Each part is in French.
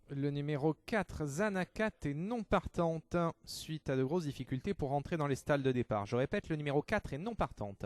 Le numéro 4, Zanakat, est non partante suite à de grosses difficultés pour rentrer dans les stalles de départ. Je répète, le numéro 4 est non partante.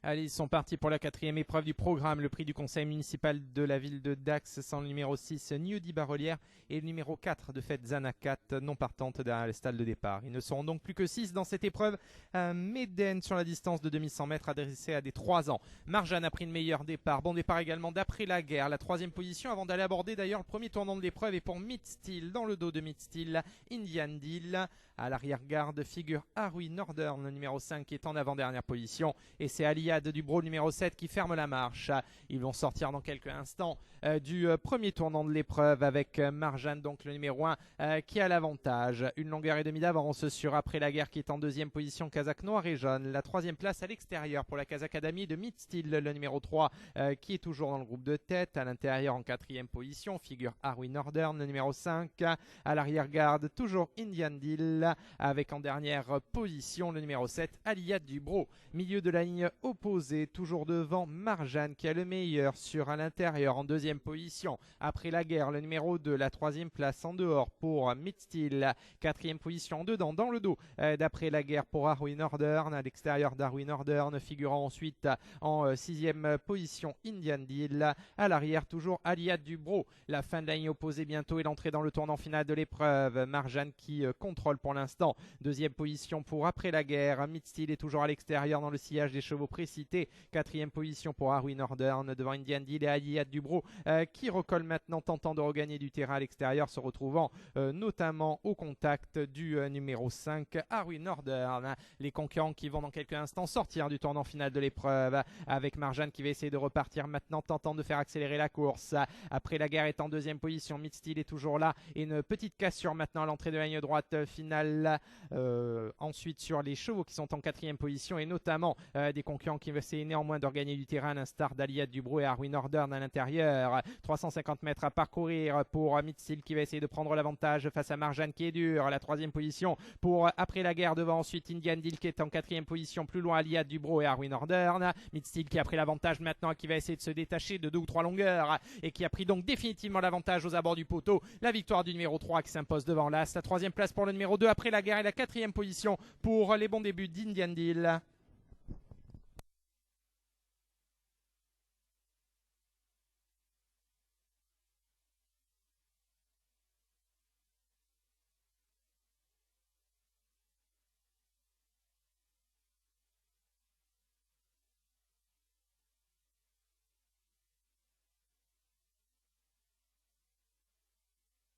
Allez, ils sont partis pour la quatrième épreuve du programme, le prix du conseil municipal de la ville de Dax, sans le numéro 6, Newdy Barolière, et le numéro 4 de fait Zanakat, non partante derrière les stalles de départ. Ils ne seront donc plus que 6 dans cette épreuve. Méden sur la distance de 2100 mètres adressée à des 3 ans. Marjane a pris le meilleur départ. Bon départ également d'après la guerre. La troisième position avant d'aller aborder d'ailleurs le premier tournant de l'épreuve est pour Midsteel. Dans le dos de Midsteel, Indian Deal. À l'arrière-garde figure Harry Northern, le numéro 5 qui est en avant-dernière position. Et c'est Aliad Dubro, numéro 7, qui ferme la marche. Ils vont sortir dans quelques instants du premier tournant de l'épreuve avec Marjane, donc le numéro 1, qui a l'avantage. Une longueur et demie d'avance sur Après la guerre qui est en deuxième position, Kazakh noir et jaune. La troisième place à l'extérieur pour la Kazakh Academy de Midsteel, le numéro 3, qui est toujours dans le groupe de tête. À l'intérieur en quatrième position figure Harry Northern, le numéro 5. À l'arrière-garde, toujours Indian Deal, avec en dernière position le numéro 7, Aliad Dubro. Milieu de la ligne opposée, toujours devant Marjane qui a le meilleur sur à l'intérieur en deuxième position. Après la guerre, le numéro 2, la troisième place en dehors pour Midsteel. Quatrième position dedans, dans le dos d'après la guerre pour Harry Northern. À l'extérieur d'Harry Northern, figurant ensuite en sixième position Indian Deal. À l'arrière, toujours Aliad Dubro. La fin de la ligne opposée bientôt et l'entrée dans le tournant final de l'épreuve. Marjane qui contrôle pour l'instant. Deuxième position pour Après la guerre. Midsteel est toujours à l'extérieur dans le sillage des chevaux précités. Quatrième position pour Harry Northern devant Indian Deal et Aliad Dubro qui recolle maintenant, tentant de regagner du terrain à l'extérieur, se retrouvant notamment au contact du numéro 5, Harry Northern. Les concurrents qui vont dans quelques instants sortir du tournant final de l'épreuve avec Marjane qui va essayer de repartir maintenant, tentant de faire accélérer la course. Après la guerre est en deuxième position, Midsteel est toujours là et une petite cassure maintenant à l'entrée de la ligne droite finale. Ensuite sur les chevaux qui sont en quatrième position et notamment des concurrents qui veulent essayer néanmoins de regagner du terrain, à l'instar d'Aliad Dubro et Harry Northern à l'intérieur. 350 mètres à parcourir pour Midsteel qui va essayer de prendre l'avantage face à Marjane qui est dur. La troisième position pour Après la guerre devant ensuite Indian Deal qui est en quatrième position, plus loin Aliad Dubro et Harry Northern. Midsteel qui a pris l'avantage maintenant, qui va essayer de se détacher de 2 ou 3 longueurs et qui a pris donc définitivement l'avantage aux abords du poteau. La victoire du numéro 3 qui s'impose devant l'As. La troisième place pour le numéro 2 Après la guerre et la quatrième position pour les bons débuts d'Indian Deal.